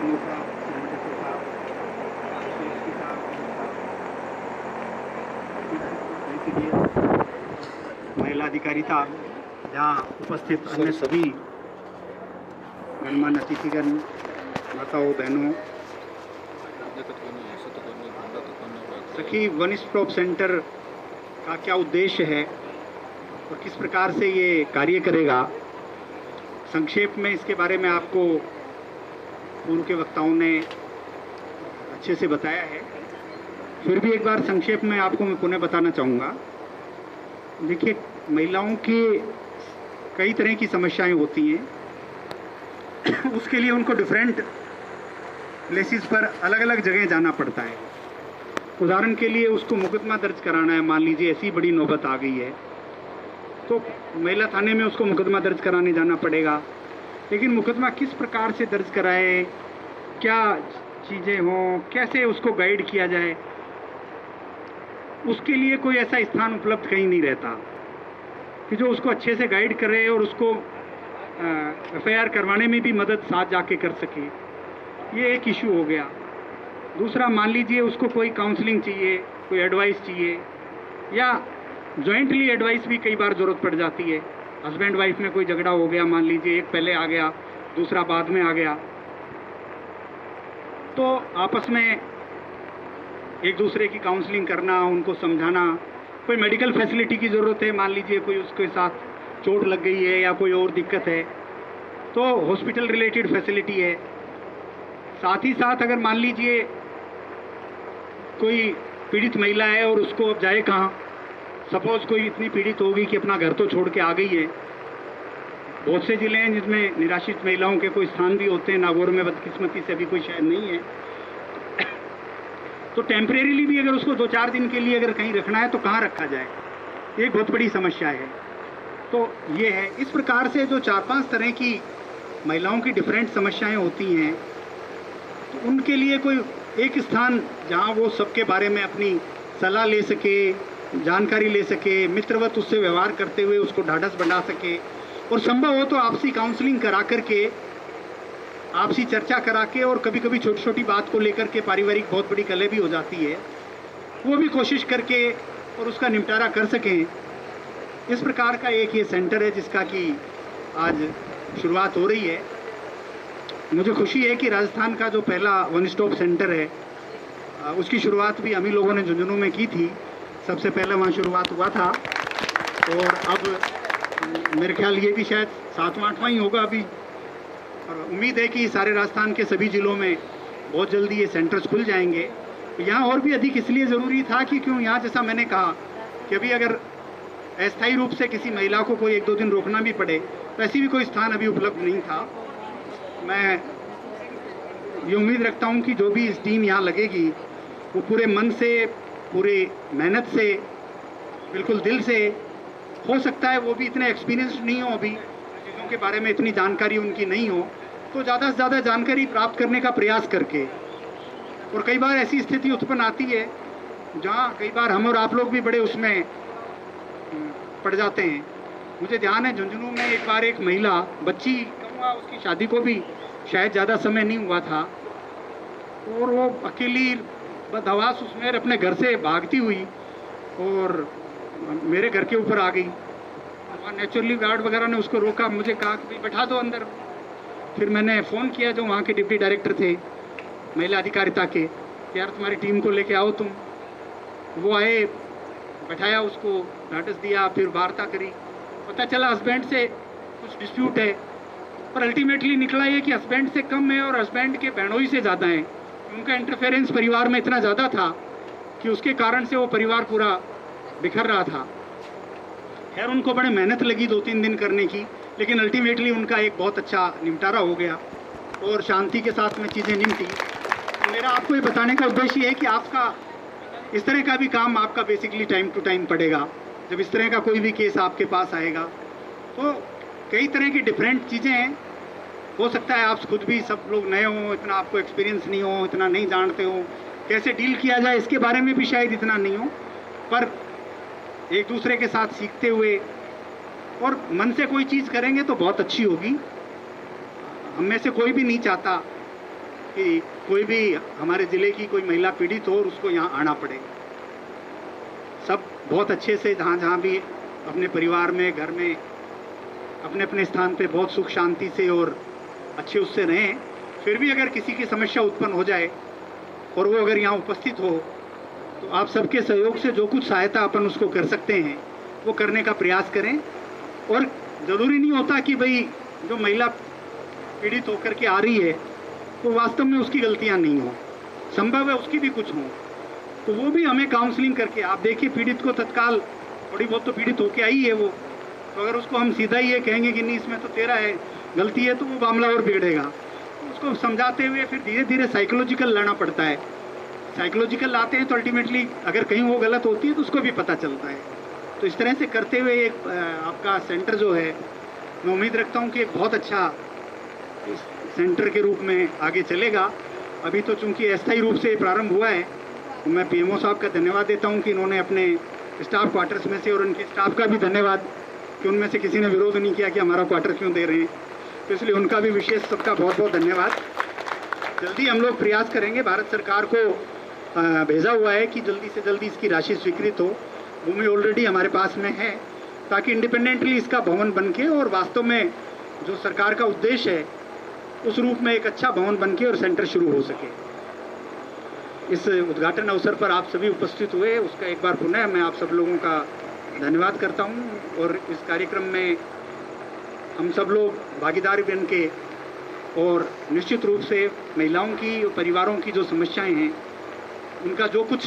मोटा संगठन साहब, शेष्टी साहब, महिला अधिकारिता यहाँ उपस्थित अन्य सभी गणमान्य अतिथिगण, माताओं बहनों, सखी वन स्टॉप सेंटर का क्या उद्देश्य है और किस प्रकार से ये कार्य करेगा, संक्षेप में इसके बारे में आपको पूर्व के वक्ताओं ने अच्छे से बताया है। फिर भी एक बार संक्षेप में आपको मैं पुनः बताना चाहूँगा। देखिए, महिलाओं की कई तरह की समस्याएं होती हैं उसके लिए उनको डिफरेंट प्लेसेस पर अलग अलग जगह जाना पड़ता है। उदाहरण के लिए उसको मुकदमा दर्ज कराना है, मान लीजिए ऐसी बड़ी नौबत आ गई है तो महिला थाने में उसको मुकदमा दर्ज कराने जाना पड़ेगा। लेकिन मुकदमा किस प्रकार से दर्ज कराए, क्या चीज़ें हों, कैसे उसको गाइड किया जाए, उसके लिए कोई ऐसा स्थान उपलब्ध कहीं नहीं रहता कि जो उसको अच्छे से गाइड करे और उसको FIR करवाने में भी मदद साथ जाके कर सके। ये एक इशू हो गया। दूसरा, मान लीजिए उसको कोई काउंसलिंग चाहिए, कोई एडवाइस चाहिए, या जॉइंटली एडवाइस भी कई बार ज़रूरत पड़ जाती है। हस्बैंड वाइफ में कोई झगड़ा हो गया, मान लीजिए एक पहले आ गया दूसरा बाद में आ गया, तो आपस में एक दूसरे की काउंसलिंग करना, उनको समझाना। कोई मेडिकल फैसिलिटी की ज़रूरत है, मान लीजिए कोई उसके साथ चोट लग गई है या कोई और दिक्कत है तो हॉस्पिटल रिलेटेड फैसिलिटी है। साथ ही साथ अगर मान लीजिए कोई पीड़ित महिला है और उसको अब जाए कहाँ, सपोज कोई इतनी पीड़ित होगी कि अपना घर तो छोड़ के आ गई है। बहुत से ज़िले हैं जिसमें निराश्रित महिलाओं के कोई स्थान भी होते हैं, नागौर में बदकिस्मती से अभी कोई शायद नहीं है। तो टेम्परेरीली भी अगर उसको 2-4 दिन के लिए अगर कहीं रखना है तो कहाँ रखा जाए, एक बहुत बड़ी समस्या है। तो ये है, इस प्रकार से जो 4-5 तरह की महिलाओं की डिफरेंट समस्याएं होती हैं, तो उनके लिए कोई एक स्थान जहाँ वो सबके बारे में अपनी सलाह ले सके, जानकारी ले सके, मित्रवत उससे व्यवहार करते हुए उसको ढाढ़स बना सके, और संभव हो तो आपसी काउंसलिंग करा करके, आपसी चर्चा करा के, और कभी कभी छोटी छोटी बात को लेकर के पारिवारिक बहुत बड़ी कलह भी हो जाती है, वो भी कोशिश करके और उसका निपटारा कर सकें। इस प्रकार का एक ये सेंटर है जिसका कि आज शुरुआत हो रही है। मुझे खुशी है कि राजस्थान का जो पहला वन स्टॉप सेंटर है उसकी शुरुआत भी हम ही लोगों ने झुंझुनू में की थी। सबसे पहले वहाँ शुरुआत हुआ था और अब मेरे ख्याल ये भी शायद 7वां-8वां ही होगा अभी, और उम्मीद है कि सारे राजस्थान के सभी ज़िलों में बहुत जल्दी ये सेंटर्स खुल जाएंगे। यहाँ और भी अधिक इसलिए ज़रूरी था कि क्यों यहाँ, जैसा मैंने कहा कि अभी अगर अस्थायी रूप से किसी महिला को कोई 1-2 दिन रोकना भी पड़े तो ऐसी भी कोई स्थान अभी उपलब्ध नहीं था। मैं ये उम्मीद रखता हूँ कि जो भी इस टीम यहाँ लगेगी वो पूरे मन से, पूरे मेहनत से, बिल्कुल दिल से, हो सकता है वो भी इतने एक्सपीरियंस्ड नहीं हो, अभी चीज़ों के बारे में इतनी जानकारी उनकी नहीं हो, तो ज़्यादा से ज़्यादा जानकारी प्राप्त करने का प्रयास करके। और कई बार ऐसी स्थिति उत्पन्न आती है जहाँ कई बार हम और आप लोग भी बड़े उसमें पड़ जाते हैं। मुझे ध्यान है झुंझुनू में एक बार एक महिला, बच्ची कहूँगा, उसकी शादी को भी शायद ज़्यादा समय नहीं हुआ था, और वो अकेली बदहवास उसमें अपने घर से भागती हुई और मेरे घर के ऊपर आ गई। वहाँ नेचुरली गार्ड वगैरह ने उसको रोका, मुझे कहा कि भाई बैठा दो अंदर। फिर मैंने फ़ोन किया जो वहाँ के डिप्टी डायरेक्टर थे महिला अधिकारिता के, यार तुम्हारी टीम को लेके आओ तुम। वो आए, बैठाया उसको, ढाढ़स दिया, फिर वार्ता करी। पता चला हस्बैंड से कुछ डिस्प्यूट है, पर अल्टीमेटली निकला ये कि हस्बैंड से कम है और हस्बैंड के बहनोई से ज़्यादा है। उनका इंटरफेरेंस परिवार में इतना ज़्यादा था कि उसके कारण से वो परिवार पूरा बिखर रहा था। खैर उनको बड़े मेहनत लगी 2-3 दिन करने की, लेकिन अल्टीमेटली उनका एक बहुत अच्छा निपटारा हो गया और शांति के साथ में चीज़ें निपटी। तो मेरा आपको ये बताने का उद्देश्य ये है कि आपका इस तरह का भी काम आपका बेसिकली टाइम टू टाइम पड़ेगा। जब इस तरह का कोई भी केस आपके पास आएगा तो कई तरह की डिफरेंट चीज़ें हैं। हो सकता है आप खुद भी, सब लोग नए हों, इतना आपको एक्सपीरियंस नहीं हो, इतना नहीं जानते हो, कैसे डील किया जाए इसके बारे में भी शायद इतना नहीं हो, पर एक दूसरे के साथ सीखते हुए और मन से कोई चीज़ करेंगे तो बहुत अच्छी होगी। हम में से कोई भी नहीं चाहता कि कोई भी हमारे ज़िले की कोई महिला पीड़ित हो और उसको यहाँ आना पड़े। सब बहुत अच्छे से जहाँ जहाँ भी अपने परिवार में, घर में, अपने अपने स्थान पे बहुत सुख शांति से और अच्छे उससे रहें। फिर भी अगर किसी की समस्या उत्पन्न हो जाए और वो अगर यहाँ उपस्थित हो, तो आप सबके सहयोग से जो कुछ सहायता अपन उसको कर सकते हैं वो करने का प्रयास करें। और ज़रूरी नहीं होता कि भाई जो महिला पीड़ित होकर के आ रही है तो वास्तव में उसकी गलतियाँ नहीं हो, संभव है उसकी भी कुछ हो, तो वो भी हमें काउंसलिंग करके, आप देखिए पीड़ित को तत्काल थोड़ी बहुत तो पीड़ित होके आई है वो, तो अगर उसको हम सीधा ही ये कहेंगे कि नहीं इसमें तो तेरा है गलती है, तो वो मामला और बिगड़ेगा। तो उसको समझाते हुए फिर धीरे धीरे साइकोलॉजिकल लाना पड़ता है। साइकोलॉजिकल लाते हैं तो अल्टीमेटली अगर कहीं वो गलत होती है तो उसको भी पता चलता है। तो इस तरह से करते हुए एक आपका सेंटर जो है, मैं उम्मीद रखता हूँ कि एक बहुत अच्छा सेंटर के रूप में आगे चलेगा। अभी तो चूँकि अस्थायी रूप से प्रारंभ हुआ है, तो मैं पीएमओ साहब का धन्यवाद देता हूँ कि इन्होंने अपने स्टाफ क्वार्टर्स में से, और उनके स्टाफ का भी धन्यवाद कि उनमें से किसी ने विरोध नहीं किया कि हमारा क्वार्टर क्यों दे रहे हैं, तो इसलिए उनका भी विशेष सबका बहुत बहुत धन्यवाद। जल्दी हम लोग प्रयास करेंगे, भारत सरकार को भेजा हुआ है कि जल्दी से जल्दी इसकी राशि स्वीकृत हो। भूमि ऑलरेडी हमारे पास में है, ताकि इंडिपेंडेंटली इसका भवन बन के और वास्तव में जो सरकार का उद्देश्य है उस रूप में एक अच्छा भवन बन के और सेंटर शुरू हो सके। इस उद्घाटन अवसर पर आप सभी उपस्थित हुए, उसका एक बार पुनः मैं आप सब लोगों का धन्यवाद करता हूं। और इस कार्यक्रम में हम सब लोग भागीदारी बन के, और निश्चित रूप से महिलाओं की और परिवारों की जो समस्याएं हैं उनका जो कुछ